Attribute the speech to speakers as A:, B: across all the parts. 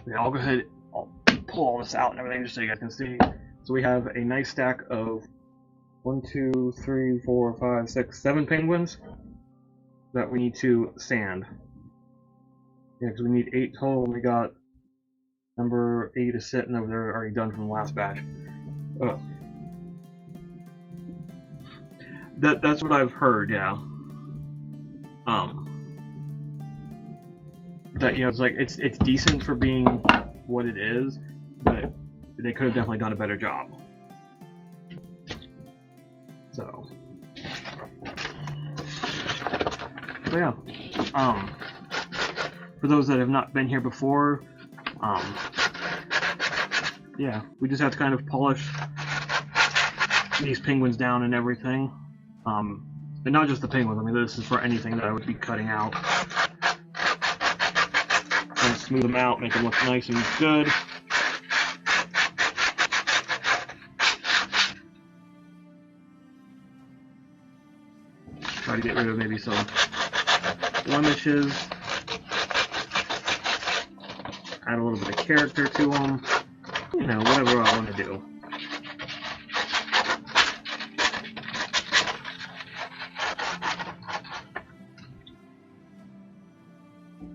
A: Yeah, I'll go ahead. I'll pull all this out and everything just so you guys can see. So we have a nice stack of 1, 2, 3, 4, 5, 6, 7 penguins that we need to sand. Yeah, because we need 8 total. And we got number 8 is sitting over there, already done from the last batch. That's what I've heard. Yeah. That it's like it's decent for being what it is, but they could have definitely done a better job. So yeah. For those that have not been here before, yeah, we just have to kind of polish these penguins down and everything. And not just the penguins. I mean, this is for anything that I would be cutting out. And smooth them out, make them look nice and good. Try to get rid of maybe some blemishes. Add a little bit of character to them. You know, whatever I want to do.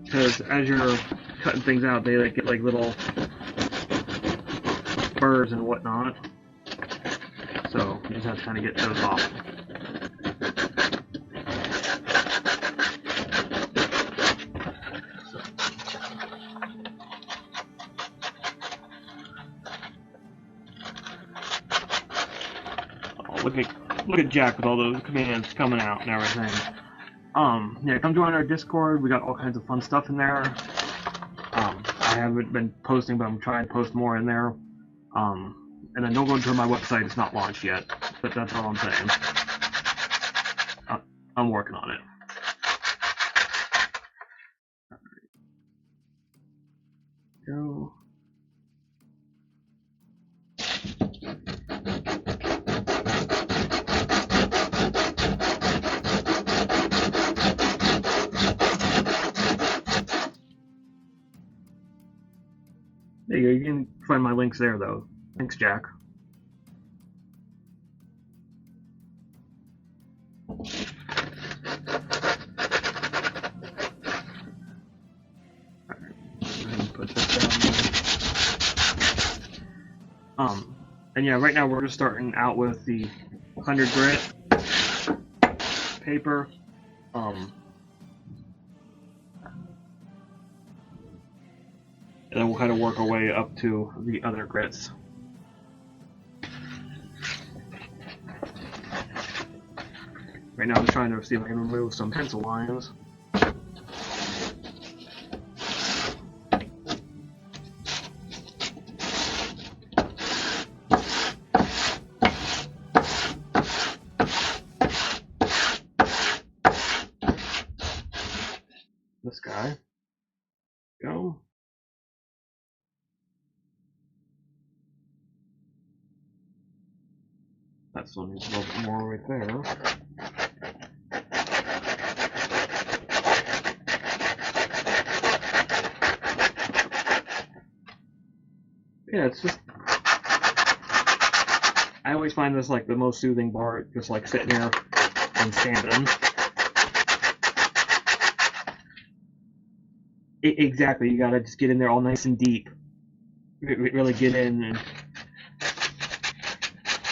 A: Because as you're cutting things out, they get like little burrs and whatnot. So you just have to kind of get those off. Look at Jack with all those commands coming out and everything. Yeah, come join our Discord. We got all kinds of fun stuff in there. I haven't been posting, but I'm trying to post more in there. And then don't go to my website; it's not launched yet. But that's all I'm saying. I'm working on it. Go. There you go. You can find my links there, though. Thanks, Jack. Put this down. And yeah, right now we're just starting out with the 100 grit paper. And then we'll kind of work our way up to the other grits. Right now I'm trying to see if I can remove some pencil lines. This guy. Go. That still needs a little bit more right there. Yeah, it's just... I always find this like the most soothing part, just like sitting here and sanding. Exactly, you gotta just get in there all nice and deep. Really get in and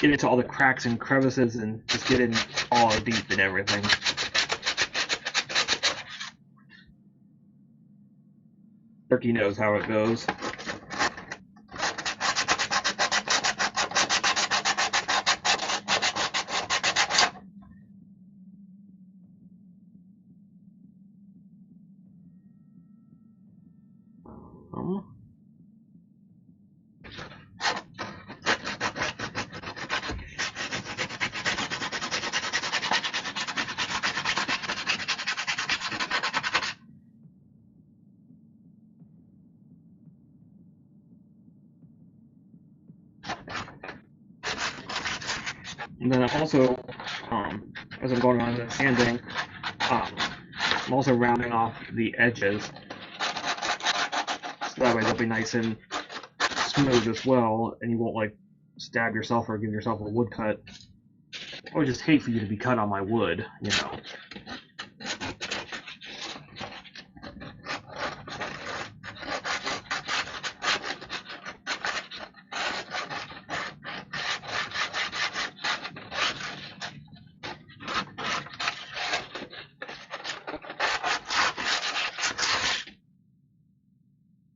A: get into all the cracks and crevices and just get in all deep and everything. Turkey knows how it goes. And then also, as I'm going on the sanding, I'm also rounding off the edges. That way they'll be nice and smooth as well, and you won't like stab yourself or give yourself a wood cut. I would just hate for you to be cut on my wood, you know.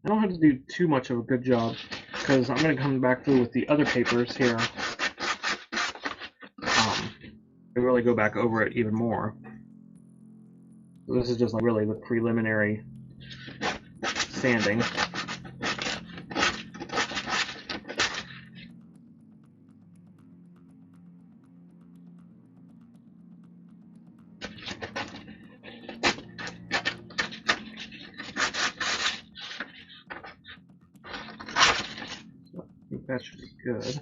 A: I don't have to do too much of a good job because I'm going to come back through with the other papers here and really go back over it even more. So this is just like really the preliminary sanding. That should be good.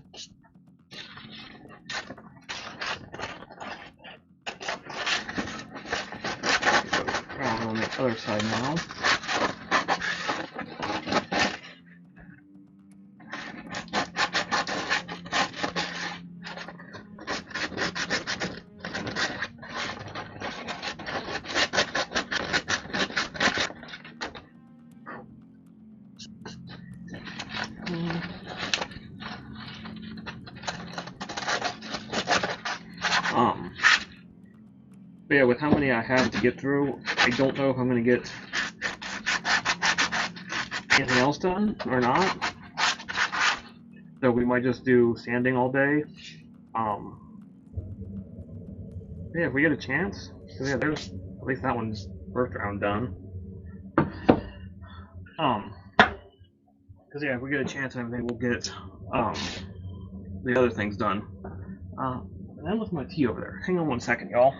A: Around on the other side now. But yeah, with how many I have to get through, I don't know if I'm going to get anything else done or not. So we might just do sanding all day. Yeah, if we get a chance. So yeah, there's at least that one's first round done. Because yeah, if we get a chance and everything, we'll get the other things done. And I left my tea over there. Hang on one second, y'all.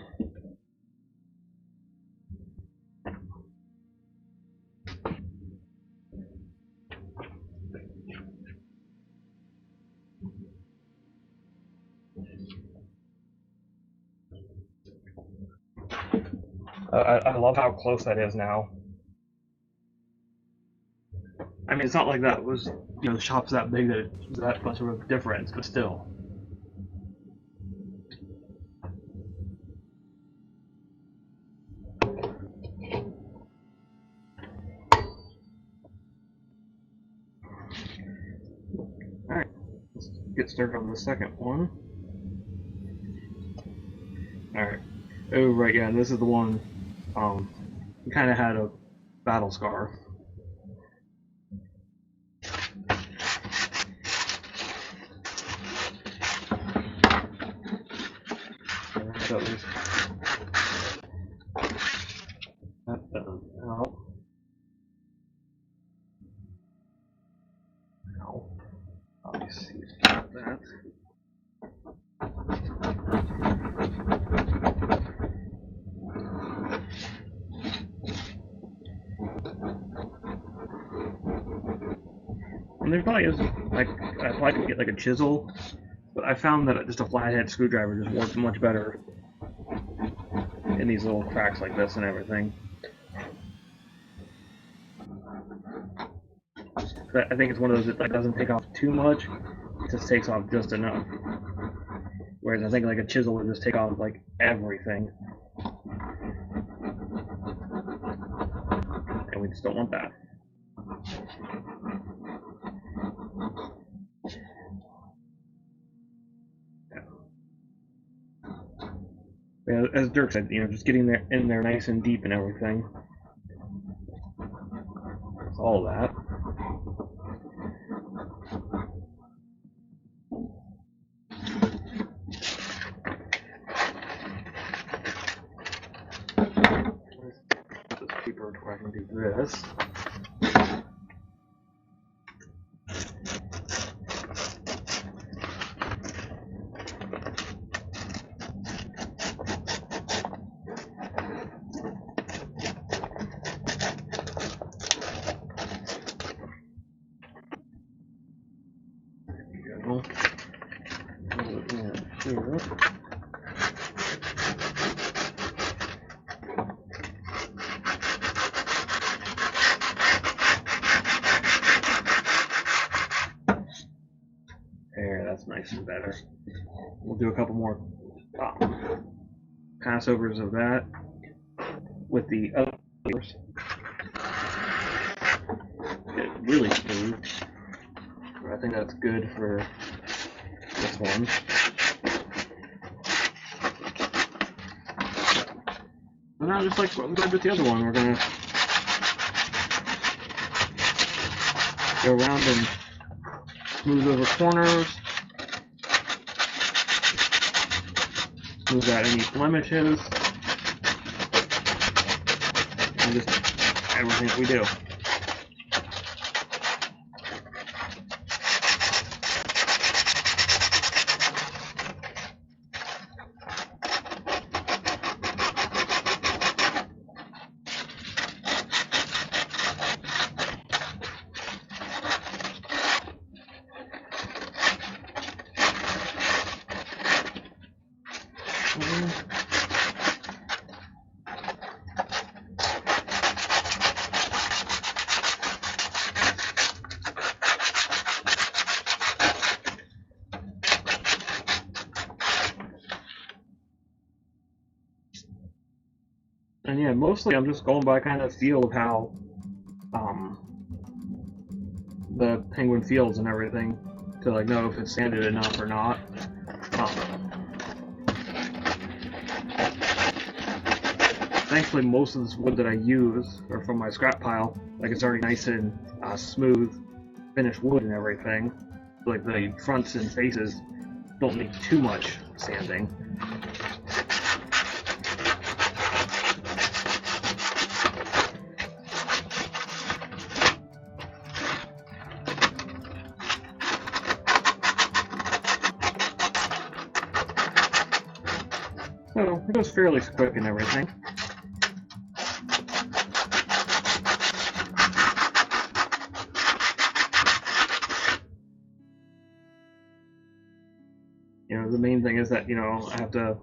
A: I love how close that is now. I mean, it's not like that was, you know, the shop's that big that it's that much of a difference, but still. Alright, let's get started on the second one. Alright. Oh, right, yeah, this is the one, we kind of had a battle scar. That doesn't help. No. Obviously, that. And there probably is, like, I probably could get like a chisel, but I found that just a flathead screwdriver just works much better in these little cracks like this and everything. I think it's one of those that doesn't take off too much, it just takes off just enough. Whereas I think like a chisel would just take off like everything. And we just don't want that. Yeah, as Dirk said, you know, just getting there in there nice and deep and everything. It's all of that. This paper where I can do this. that's nice and better. We'll do a couple more passovers of that with the other papers. Get really smooth. I think that's good for this one. And now, just like what we did with the other one, we're gonna go around and smooth over corners, smooth out any blemishes, and just everything that we do. And yeah, mostly I'm just going by kind of feel of how the penguin feels and everything to like know if it's sanded enough or not. Thankfully, most of this wood that I use are from my scrap pile. Like it's already nice and smooth, finished wood and everything. Like the fronts and faces don't need too much sanding. So it goes fairly quick and everything. You know, the main thing is that, you know, I have to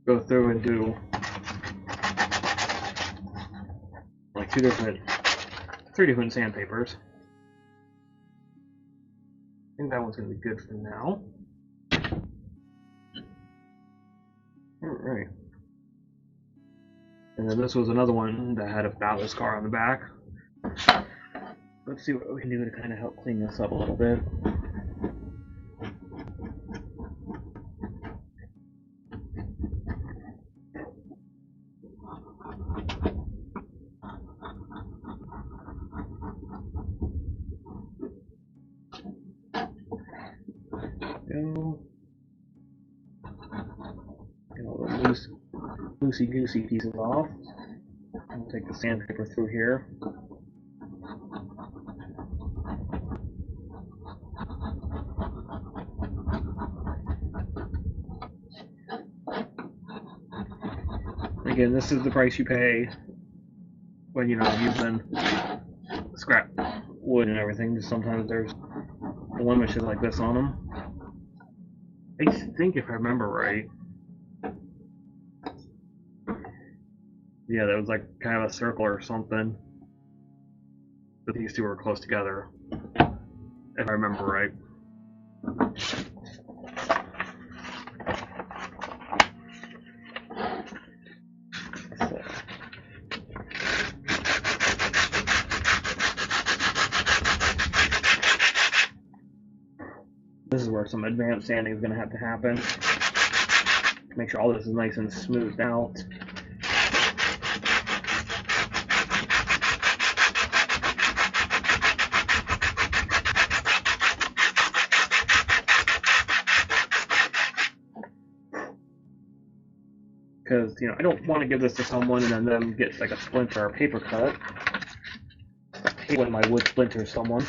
A: go through and do like 3 different sandpapers. I think that one's going to be good for now. Alright. And then this was another one that had a Dyablos car on the back. Let's see what we can do to kind of help clean this up a little bit. Go. Get all the loosey-goosey pieces off. I'll take the sandpaper through here. Again, this is the price you pay when you're not using scrap wood and everything. Just sometimes there's blemishes like this on them. I think if I remember right, yeah, that was like kind of a circle or something. But these two were close together, if I remember right. This is where some advanced sanding is going to have to happen. Make sure all this is nice and smoothed out. Because, you know, I don't want to give this to someone and then them get like a splinter or paper cut. I hate when my wood splinters someone.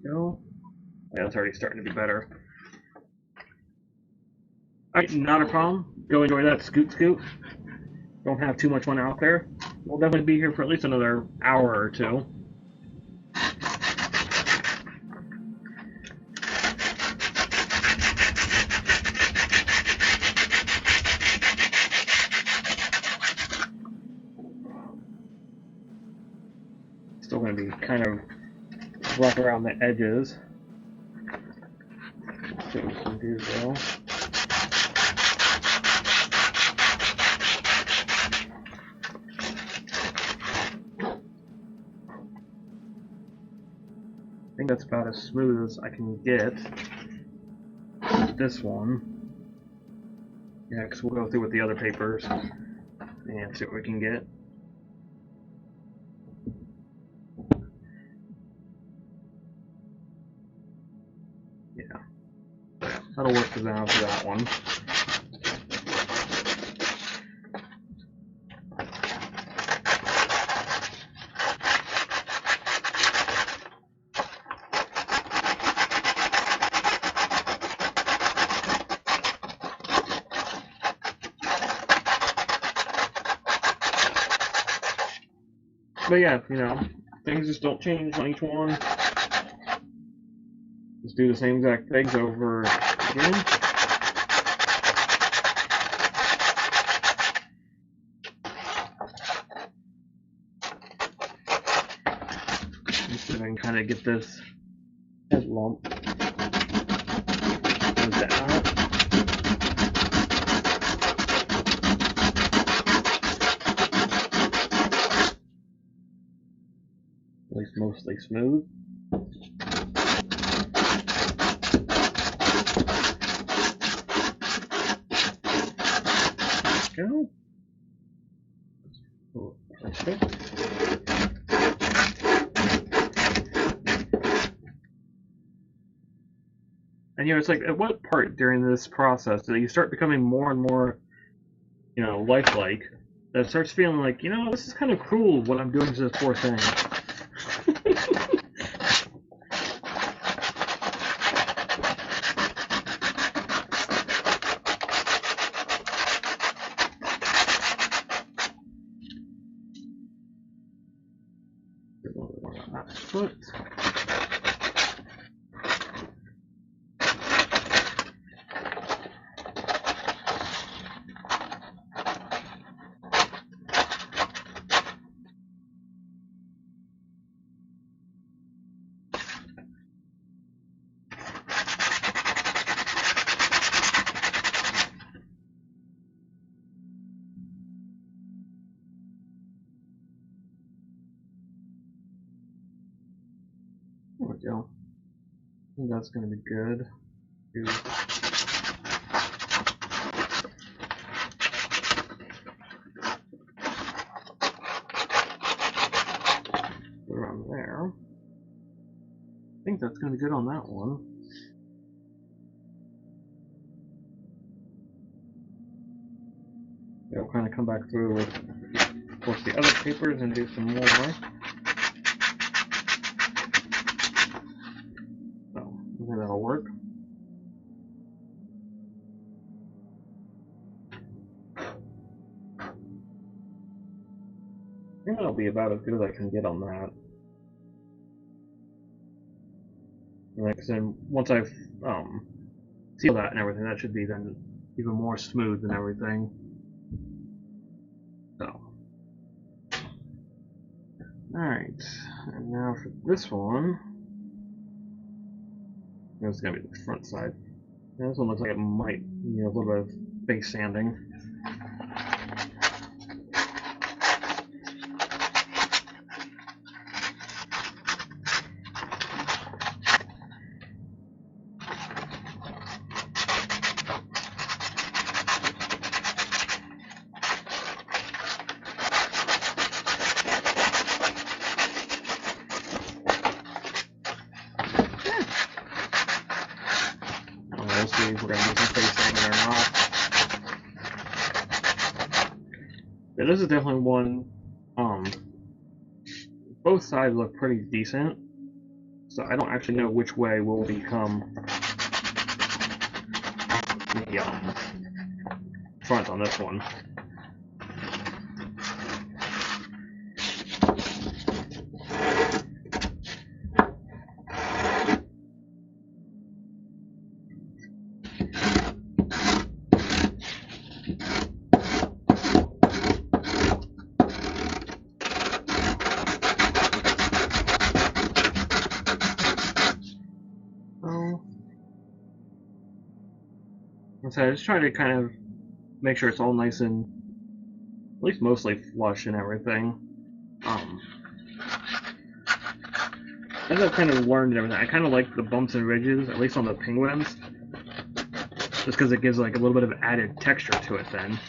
A: No? Yeah, it's already starting to be better. Alright, not a problem. Go enjoy that scoot. Don't have too much fun out there. We'll definitely be here for at least another hour or two. Still going to be kind of rough around the edges. Let's see what we can do though. I think that's about as smooth as I can get this one. Yeah, because we'll go through with the other papers and see what we can get. Yeah, that'll work for now for that one. But yeah, you know, things just don't change on each one. Just do the same exact things over again. Just so I can kind of get this head lump out. At least mostly smooth. Go. Oh, perfect. And you know, it's like, at what part during this process do you start becoming more and more, you know, lifelike? That it starts feeling like, you know, this is kind of cruel what I'm doing to this poor thing. Foot. There we go. I think that's going to be good. Around there. I think that's going to be good on that one. Yeah, we'll kind of come back through with, of course, the other papers and do some more. So, I think that'll work. I think that'll be about as good as I can get on that. Like I said, once I've sealed that and everything, that should be then even more smooth and everything. So, alright, and now for this one, this is going to be the front side. Now this one looks like it might need a little bit of base sanding. We'll see if we're going to do some face sanding or not. Yeah, this is definitely one, both sides look pretty decent, so I don't actually know which way will become the front on this one. So I just try to kind of make sure it's all nice and at least mostly flush and everything. As I've kind of learned and everything, I kind of like the bumps and ridges, at least on the penguins, just because it gives like a little bit of added texture to it then.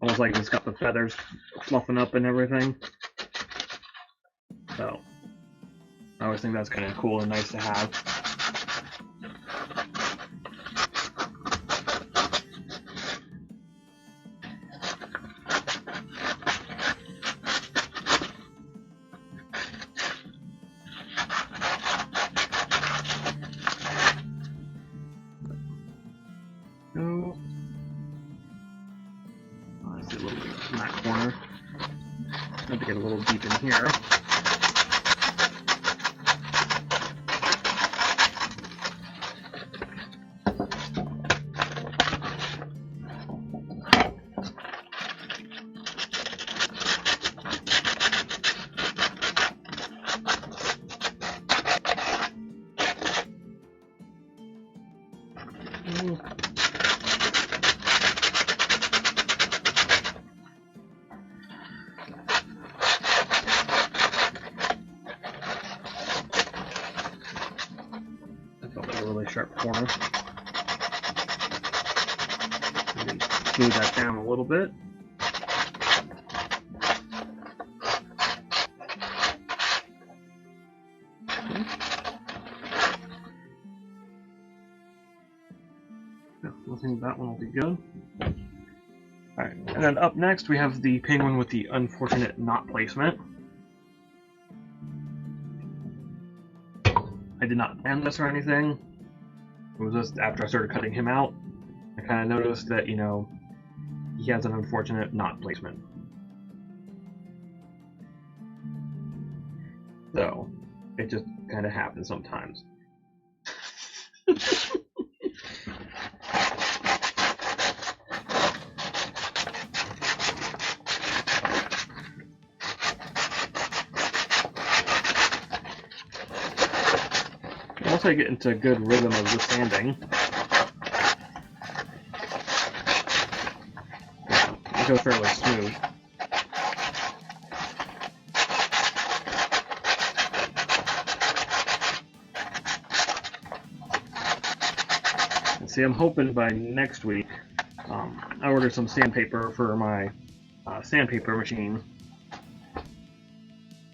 A: Almost like it's got the feathers fluffing up and everything. So, I always think that's kind of cool and nice to have. So, let's see a little bit in that corner. I have to get a little deep in here. Really sharp corner. Smooth that down a little bit. Okay. Yeah, I think that one will be good. Alright, and then up next we have the penguin with the unfortunate knot placement. I did not plan this or anything. It was just after I started cutting him out, I kind of noticed that, you know, he has an unfortunate knot placement. So, it just kind of happens sometimes. Once I get into a good rhythm of the sanding, it goes fairly smooth. And see, I'm hoping by next week, I ordered some sandpaper for my sandpaper machine.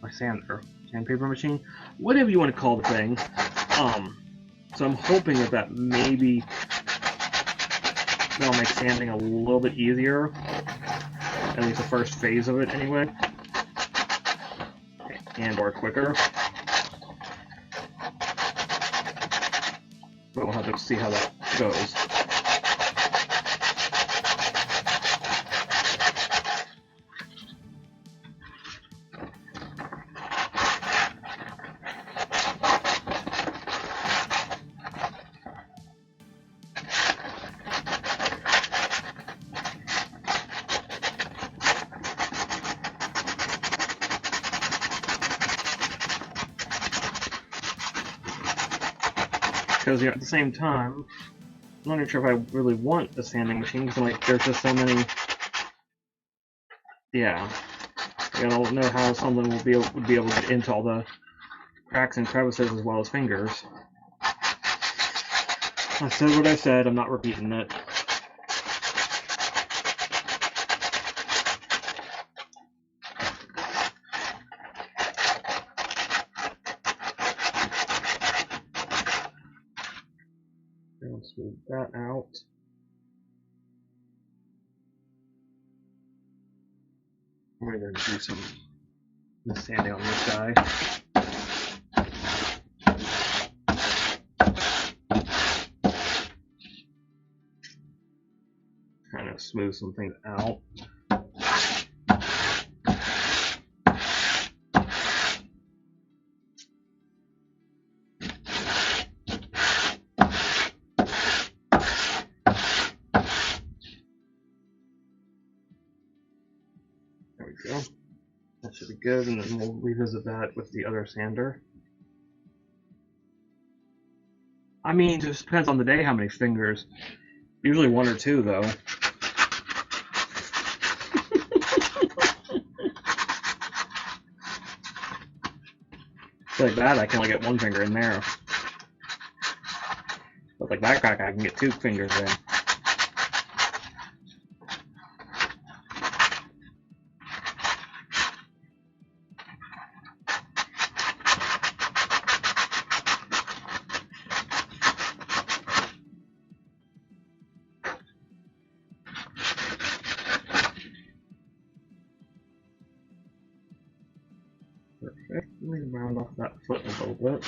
A: My sandpaper machine? Whatever you want to call the thing. So I'm hoping that maybe that'll make sanding a little bit easier, at least the first phase of it anyway, and or quicker. But we'll have to see how that goes. Because at the same time, I'm not even sure if I really want a sanding machine, because like there's just so many. Yeah, I don't know how someone would be able to get into all the cracks and crevices as well as fingers. I said what I said. I'm not repeating it. Let's smooth that out. We're going to do some sanding on this guy. Kind of smooth some things out. There we go. That should be good, and then we'll revisit that with the other sander. I mean, it just depends on the day how many fingers. Usually one or two, though. Like that, I can only get one finger in there. But like that crack, I can get two fingers in. Perfect. Let me round off that foot a little bit.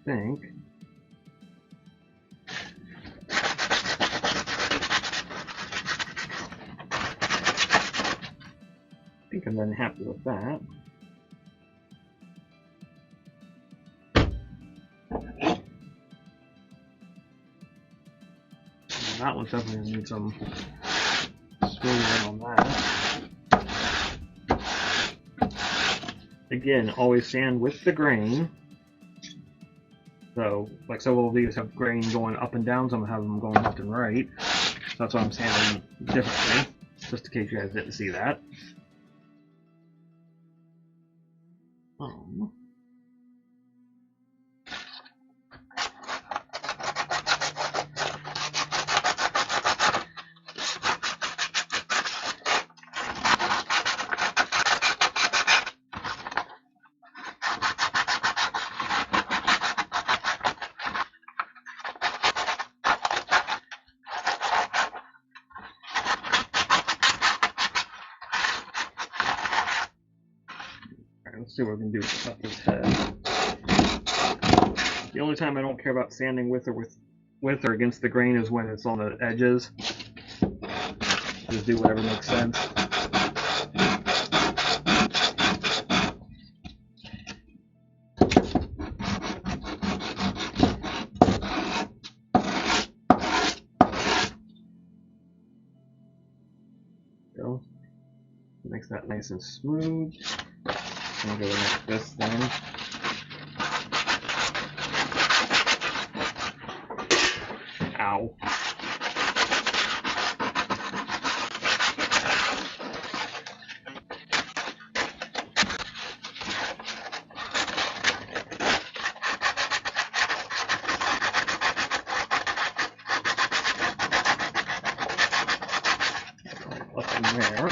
A: Think. I think I'm then happy with that. That one definitely needs some smoothing on that. Again, always sand with the grain. So, like several of these have grain going up and down, some have them going left and right. So that's why I'm sanding differently, just in case you guys didn't see that. Let's see what we can do about this head. The only time I don't care about sanding with or against the grain is when it's on the edges. Just do whatever makes sense. Go. Makes that nice and smooth. I'm going to go like this then. Ow. Up in there.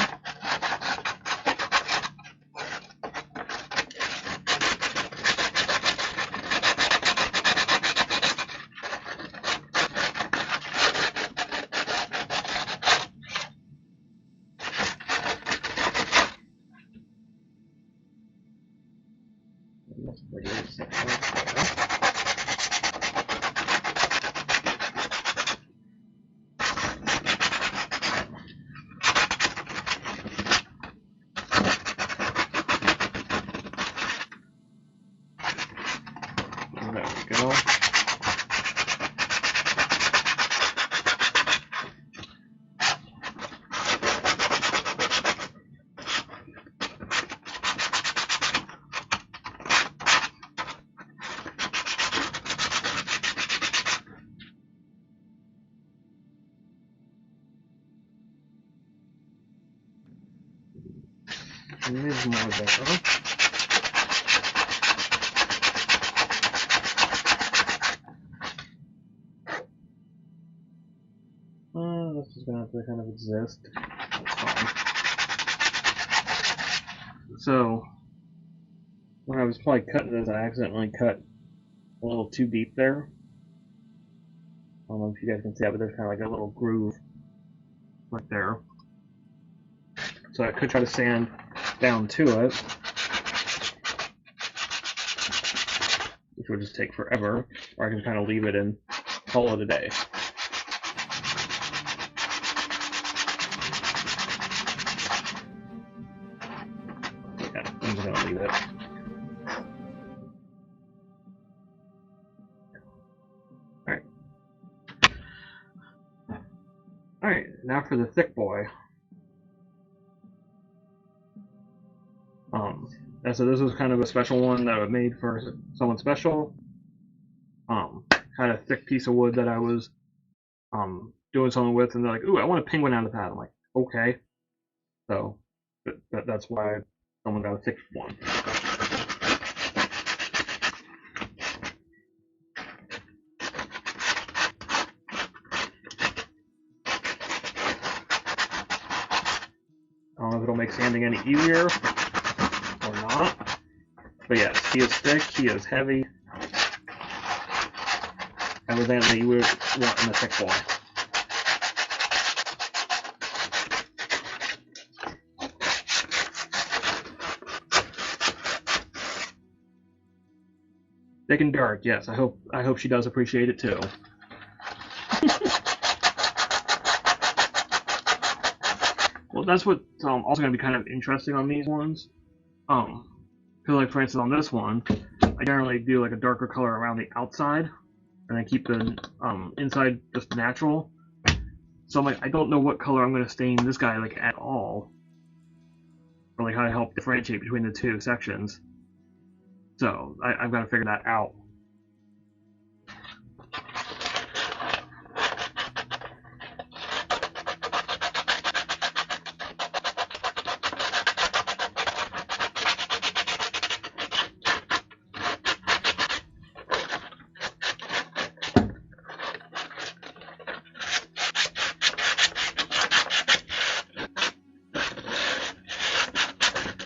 A: There we go. And there's more there. This is gonna have to kind of exist. That's fine. So, when I was probably cutting this, I accidentally cut a little too deep there. I don't know if you guys can see that, but there's kind of like a little groove right there. So I could try to sand down to it, which would just take forever, or I can kind of leave it and call it a day. Yeah, I'm just gonna leave it. Alright. Alright, now for the thick boy. And so this was kind of a special one that I made for someone special. Had a thick piece of wood that I was doing something with, and they're like, "Ooh, I want a penguin out of that." I'm like, "Okay." So that's why someone got a thick one. I don't know if it'll make sanding any easier or not. But yes, he is thick, he is heavy. Everything that you would want in a thick one. Thick and dark, yes. I hope she does appreciate it too. Well, that's what's also going to be kind of interesting on these ones. Because like for instance on this one, I generally do like a darker color around the outside, and then keep the inside just natural. So I'm like, I don't know what color I'm going to stain this guy like at all, or like how to help differentiate between the two sections. So I've got to figure that out.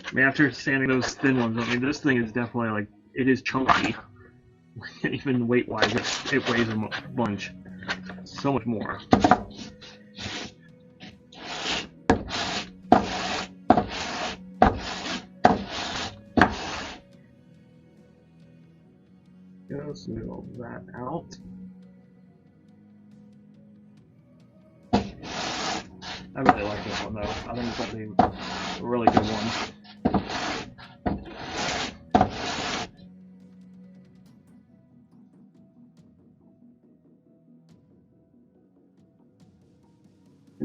A: I mean, after sanding those thin ones, I mean, this thing is definitely like, it is chunky. Even weight-wise, it weighs a bunch. So much more. Just move that out. I really like this one though. I think it's going to be a really good one.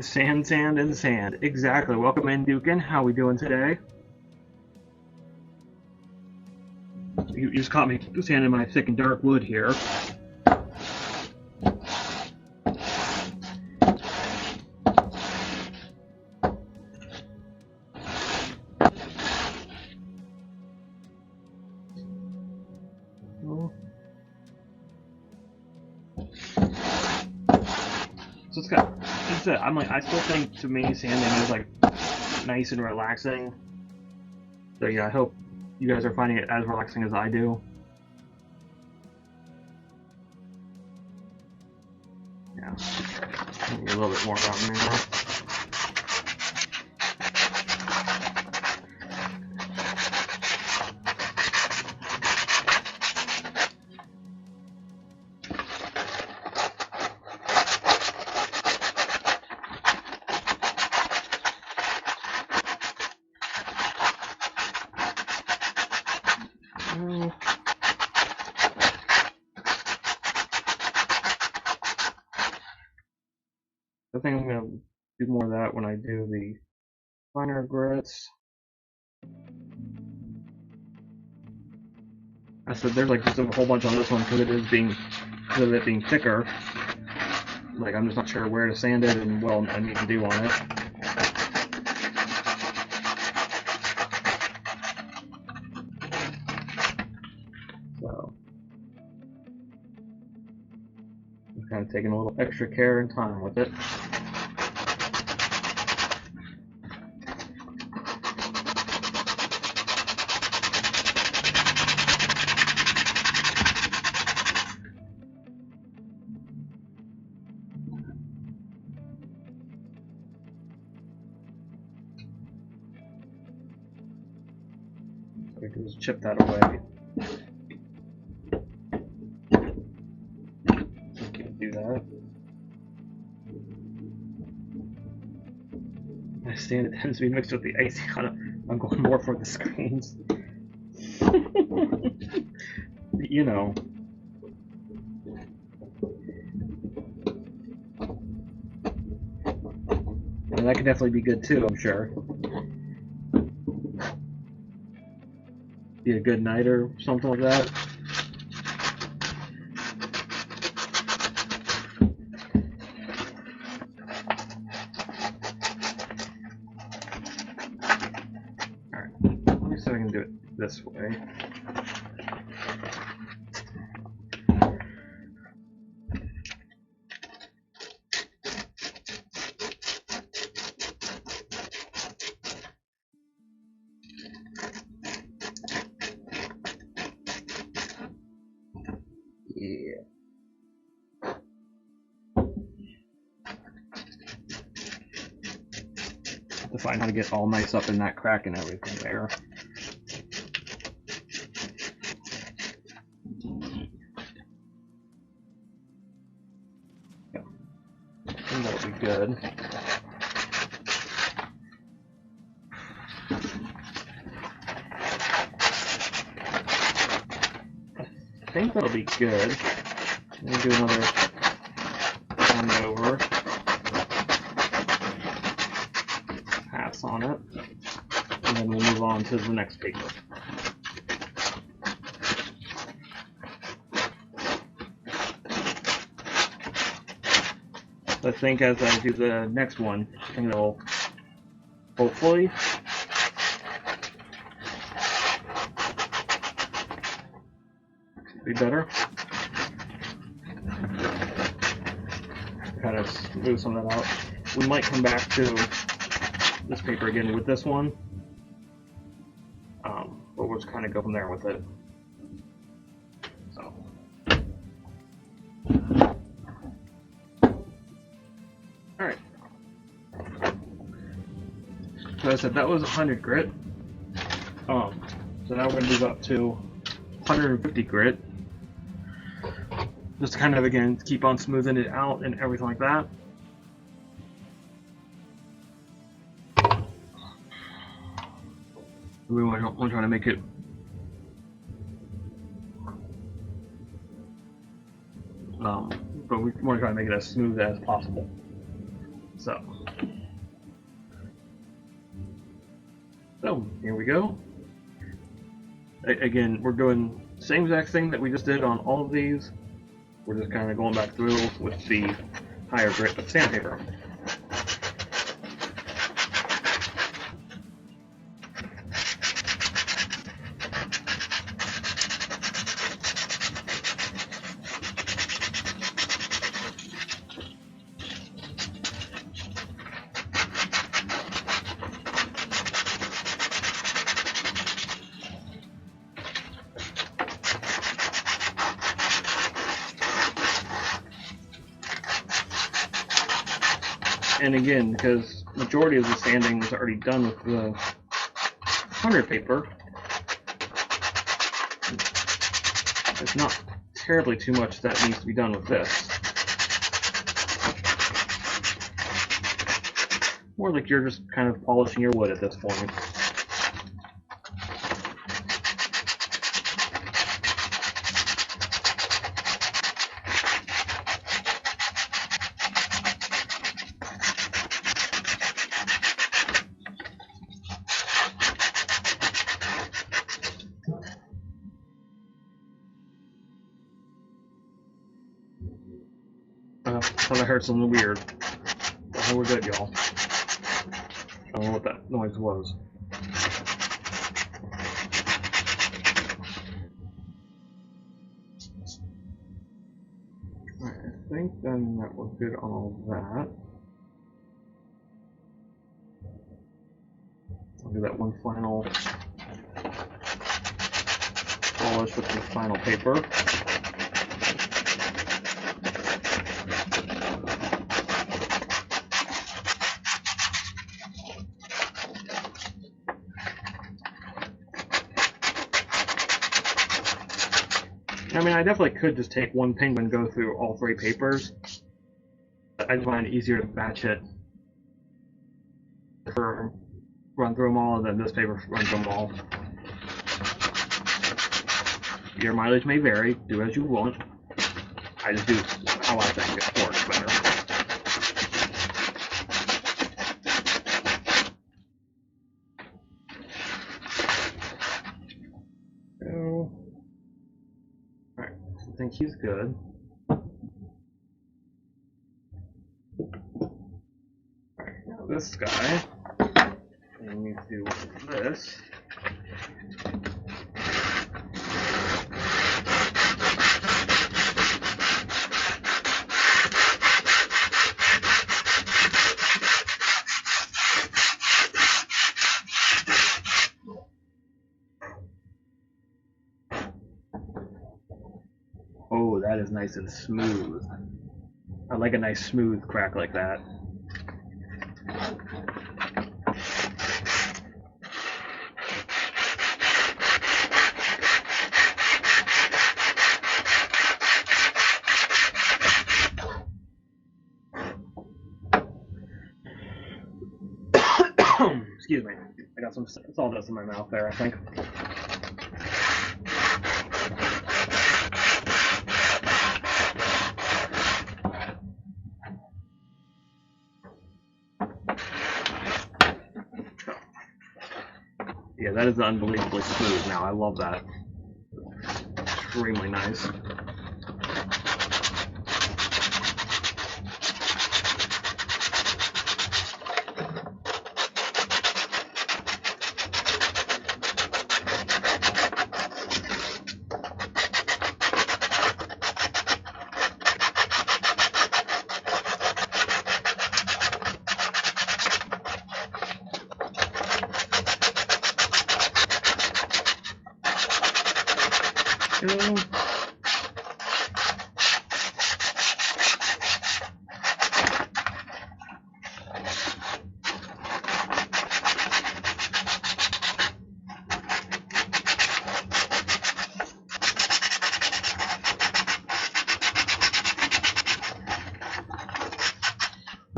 A: Sand, sand, and sand. Exactly. Welcome in, Dukin. How we doing today? You just caught me sanding my thick and dark wood here. So it's it. I'm like, I still think to me sanding is like nice and relaxing. So yeah, I hope you guys are finding it as relaxing as I do. Yeah, maybe a little bit more about me now. I think I'm gonna do more of that when I do the finer grits. I said there's like just a whole bunch on this one because it being thicker. Like I'm just not sure where to sand it and what I need to do on it. So I'm kind of taking a little extra care and time with it. So I can just chip that away. Do that. My sand tends to be mixed with the icing on it. I'm going more for the screens. You know. And that could definitely be good too, I'm sure. be a good night or something like that. Alright, let me see if I can do it this way. Yeah. To find how to get all nice up in that crack and everything there. Yeah. I think that'll be good. I think that'll be good. Let me do another one over. Pass on it. And then we'll move on to the next paper. I think as I do the next one, I think it'll hopefully be better. Kind of smooth some of that out. We might come back to this paper again with this one, but we'll just kind of go from there with it. So, all right. So I said that was 100 grit. So now we're gonna move up to 150 grit. Just kind of, again, keep on smoothing it out and everything like that. We want to try to make it but we want to try to make it as smooth as possible. So here we go. Again, we're doing the same exact thing that we just did on all of these. We're just kind of going back through with the higher grit of sandpaper. And again, because majority of the sanding is already done with the 100 paper, there's not terribly too much that needs to be done with this. More like you're just kind of polishing your wood at this point. I thought I heard something weird. Oh, we're good, y'all. I don't know what that noise was. Alright, I think then that we're good on all that. I'll do that one final polish with the final paper. I mean, I definitely could just take one penguin and go through all three papers. I just find it easier to batch it. For run through them all, and then this paper runs through them all. Your mileage may vary. Do as you want. I just do how I think it works better. I think he's good. Alright, now this guy, we need to do this. Oh, that is nice and smooth. I like a nice smooth crack like that. Excuse me. I got some sawdust in my mouth there, I think. Yeah, that is unbelievably smooth now. I love that. Extremely nice.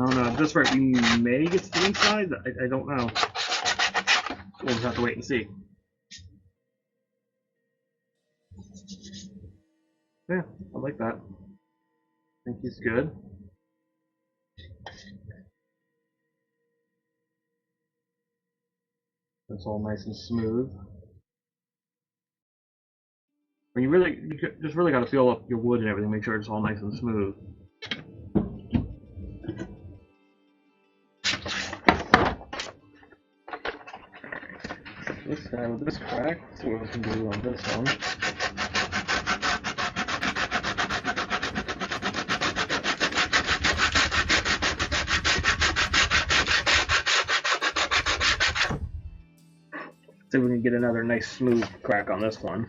A: I don't know, just right, we may get to the inside, I don't know. We'll just have to wait and see. Yeah, I like that. I think he's good. That's all nice and smooth. When you just really got to feel up your wood and everything, make sure it's all nice and smooth. This guy with this crack, let's see what we can do on this one. See if we can get another nice smooth crack on this one.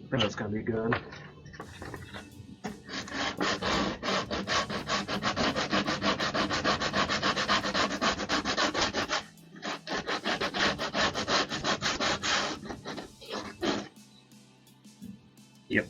A: I think that's gonna be good. Yep.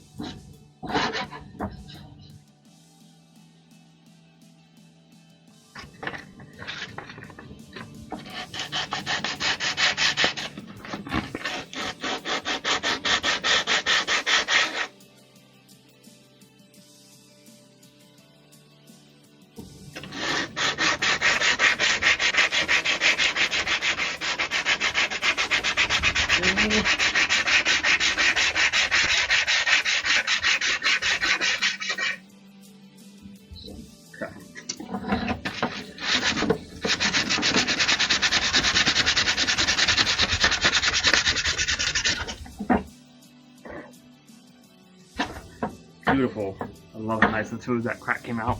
A: Beautiful. I love how nice and smooth that crack came out.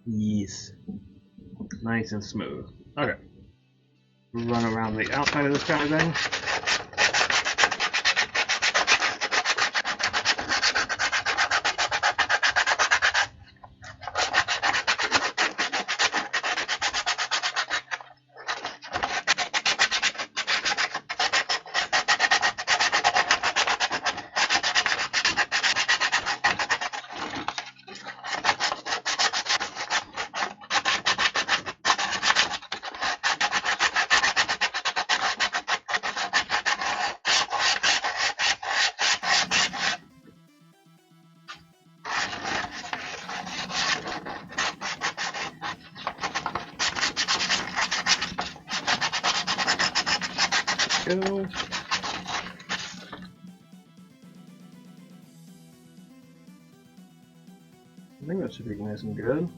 A: Yes. Nice and smooth. Okay. Run around the outside of this guy then. go. I think that should be nice and good.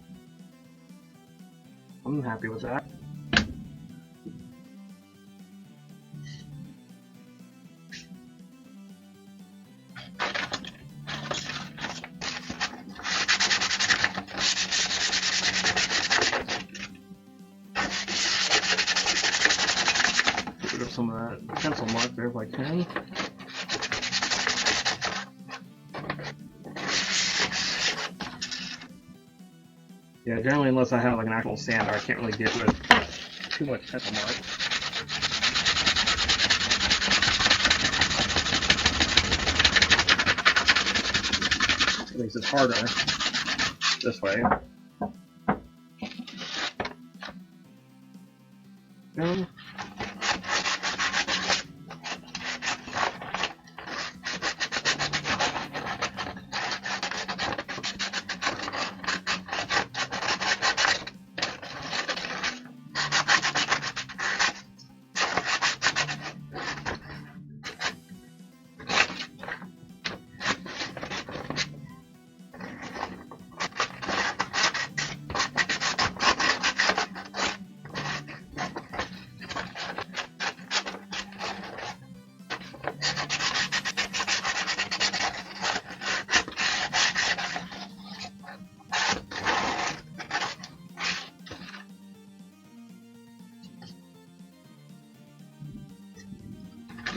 A: I'm happy with that. Get rid of some of that pencil mark there if I can. Yeah, generally unless I have like an actual sander, I can't really get rid of too much pencil mark. At least it's harder this way. Go.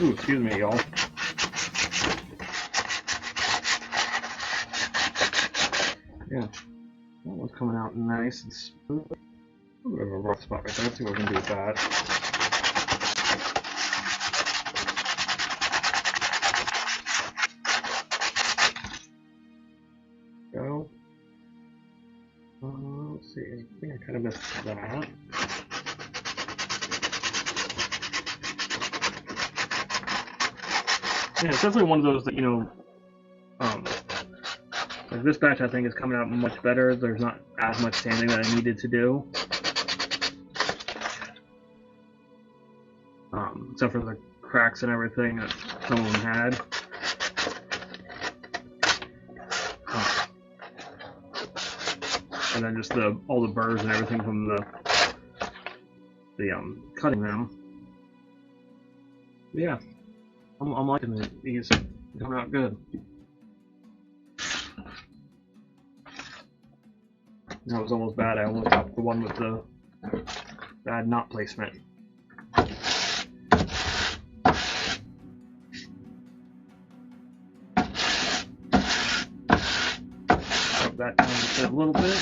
A: Ooh, excuse me, y'all. Yeah, that one's coming out nice and smooth. A little bit of a rough spot right there. Let's see what we can do with that. Go. Let's see. I think I kind of missed that. Yeah, it's definitely one of those that, you know, like this batch I think is coming out much better. There's not as much sanding that I needed to do. Except for the cracks and everything that some of them had. And then just all the burrs and everything from the cutting them. But yeah. I'm liking it. He's coming out good. That was almost bad. I almost got the one with the bad knot placement. Drop that down just a little bit.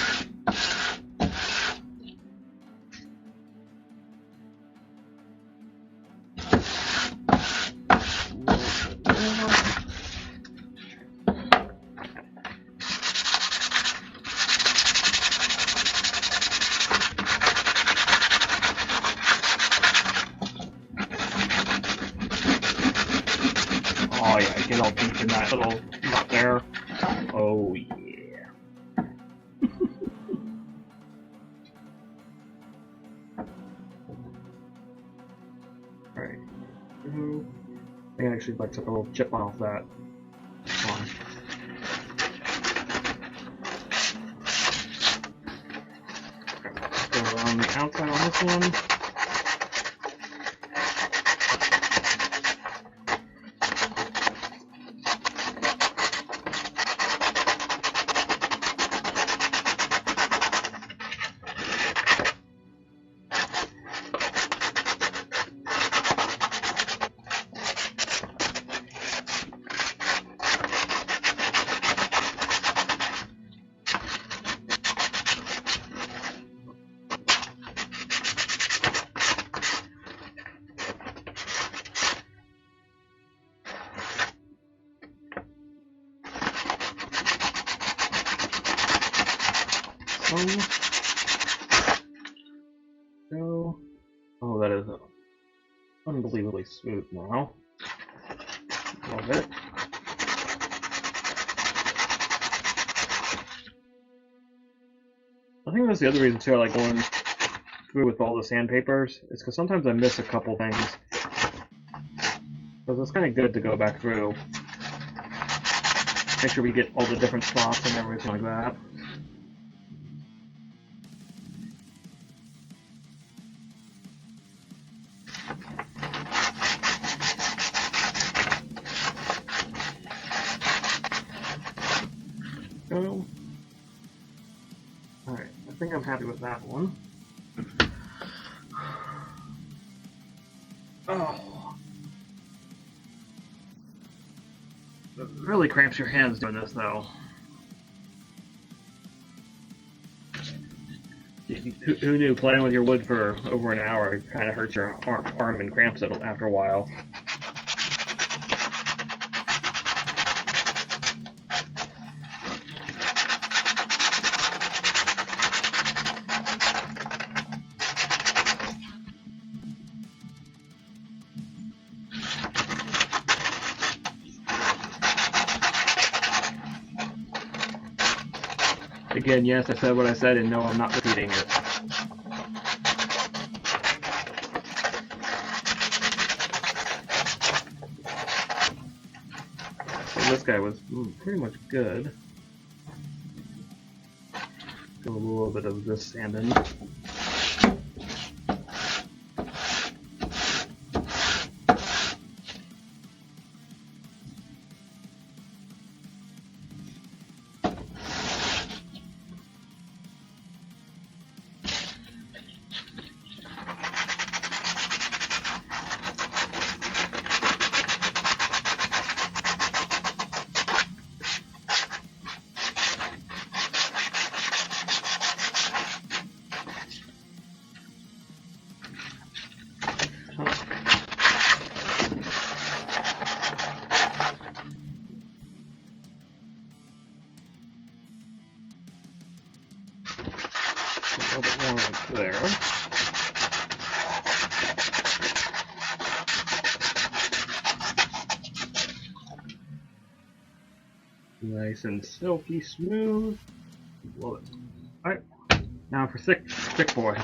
A: Oh yeah, get all deep in that little knot there. Oh yeah. Alright. I actually like took a little chip off that. Go around the outside on this one. Go. Oh, that is unbelievably smooth now. Love it. I think that's the other reason too I like going through with all the sandpapers. Is because sometimes I miss a couple things. because it's kind of good to go back through. Make sure we get all the different spots and everything like that. Go. Alright, I think I'm happy with that one. Oh. It really cramps your hands doing this, though. Who knew playing with your wood for over an hour kind of hurts your arm and cramps it after a while. Again, yes, I said what I said, and no, I'm not repeating it. So this guy was pretty much good. Do a little bit of this sanding. A little bit more right there. Nice and silky smooth. Love it. Alright, now for thick boy.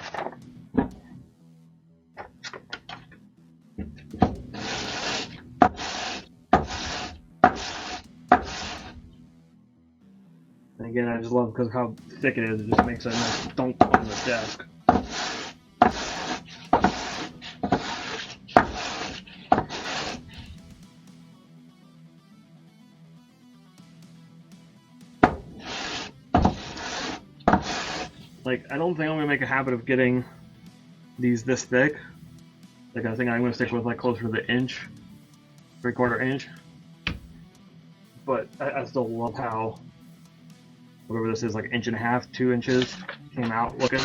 A: And again, I just love because how thick it is. It just makes a nice dunk on the desk. Like, I don't think I'm gonna make a habit of getting these this thick. Like, I think I'm gonna stick with like closer to the inch, 3/4 inch. But I still love how whatever this is, like 1.5 inches, 2 inches, came out looking.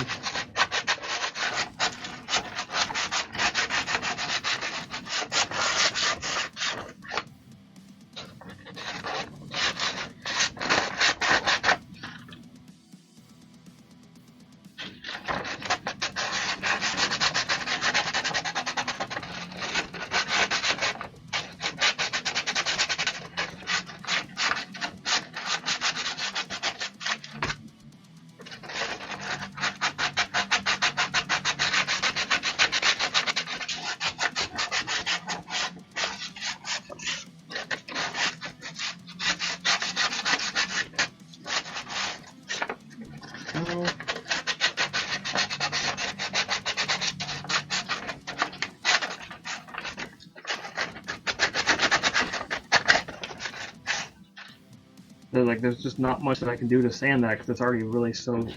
A: Like, there's just not much that I can do to sand that because it's already really so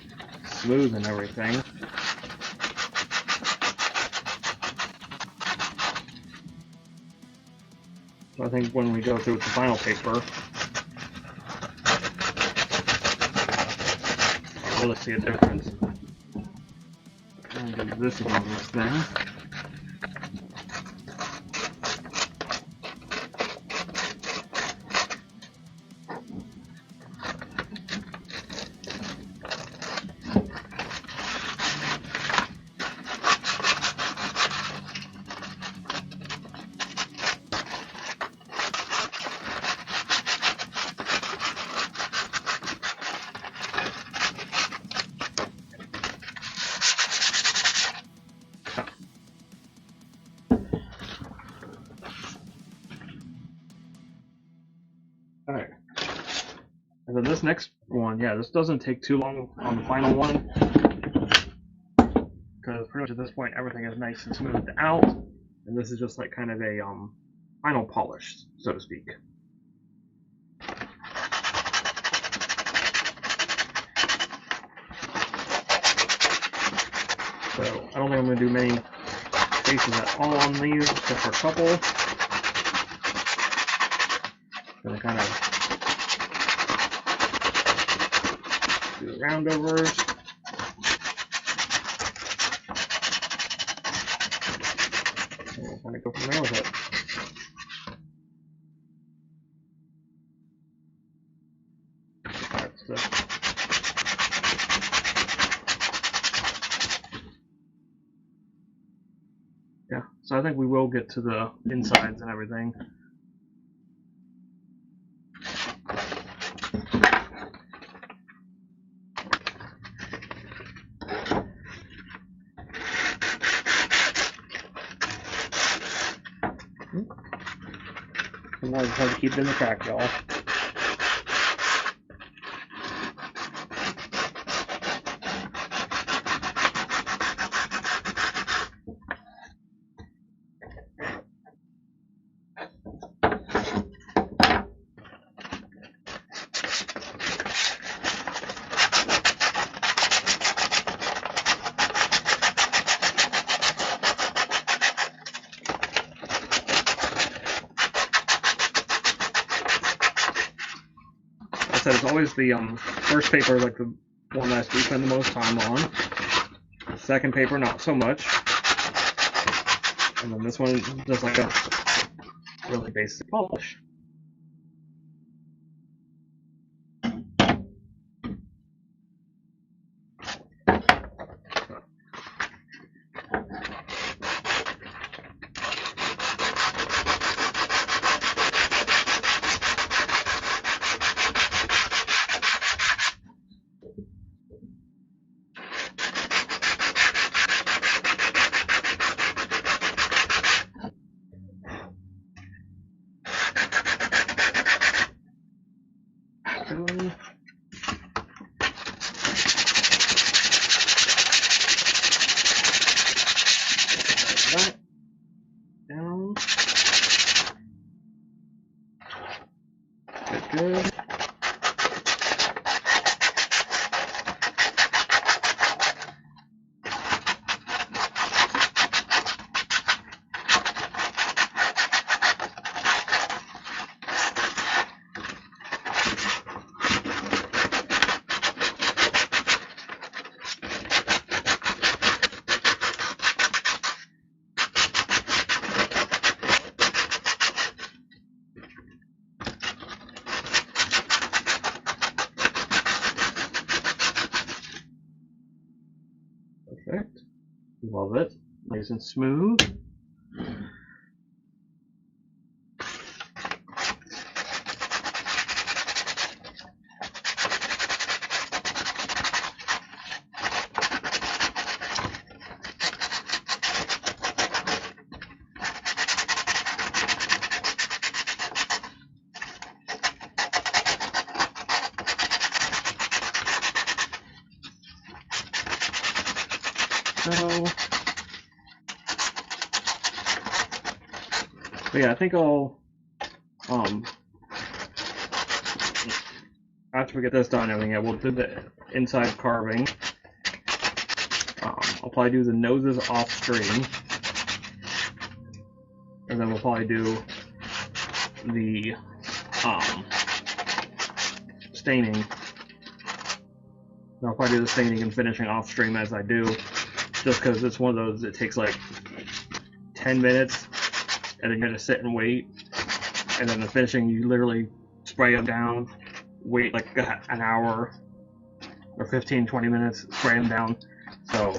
A: smooth and everything. So I think when we go through with the vinyl paper, I'll really see a difference. And do this on this thing. And then this next one, yeah, this doesn't take too long on the final one, because pretty much at this point everything is nice and smoothed out, and this is just like kind of a final polish, so to speak. So I don't think I'm going to do many faces at all on these, except for a couple. Gonna kind of do the roundovers. And we'll kind of go from there with it. Yeah, so I think we will get to the insides and everything. Sometimes it's hard to keep it in the track, y'all. It's always the first paper, like the one that we spend the most time on. The second paper, not so much. And then this one is just like a really basic polish. That down. Good. Perfect. Love it. Nice and smooth. But yeah, I think I'll after we get this done and everything, we'll do the inside carving. I'll probably do the noses off stream, and then we'll probably do the staining. I'll probably do the staining and finishing off stream as I do, just because it's one of those that takes like 10 minutes, and then you gotta sit and wait, and then the finishing you literally spray them down, wait like an hour or 15-20 minutes, spray them down. So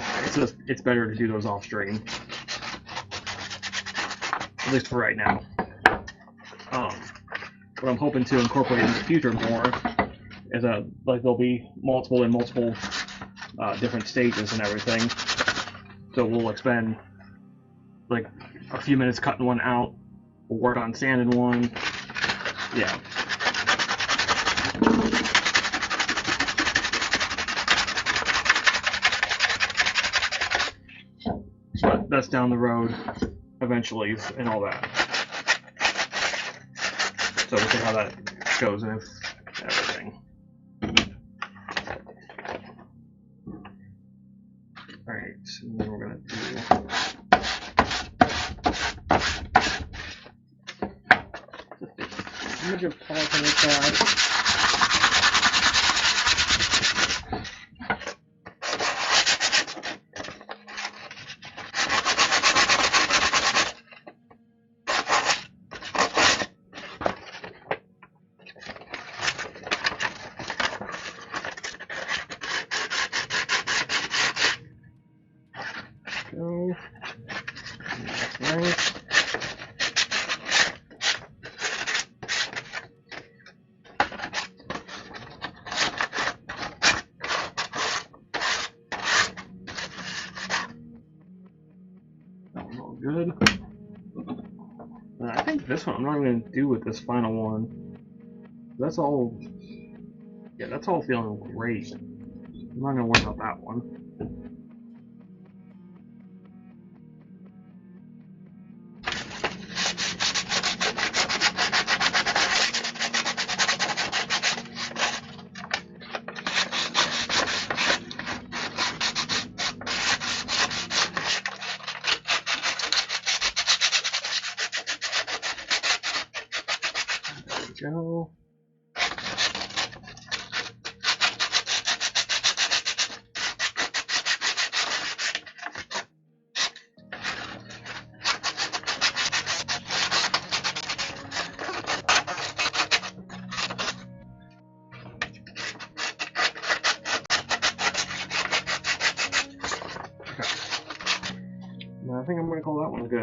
A: it's better to do those off stream, at least for right now. What I'm hoping to incorporate in the future more is like there'll be multiple different stages and everything. So we'll spend like a few minutes cutting one out. We'll work on sanding one. Yeah. best down the road eventually and all that. So we'll see how that goes and everything. Alright, and then we're gonna do image of policy like that. Go. That's nice. That one's all good. And I think this one I'm not even gonna do with this final one. That's all. Yeah, that's all feeling great. I'm not gonna worry about that one. Go. I think I'm going to call that one good.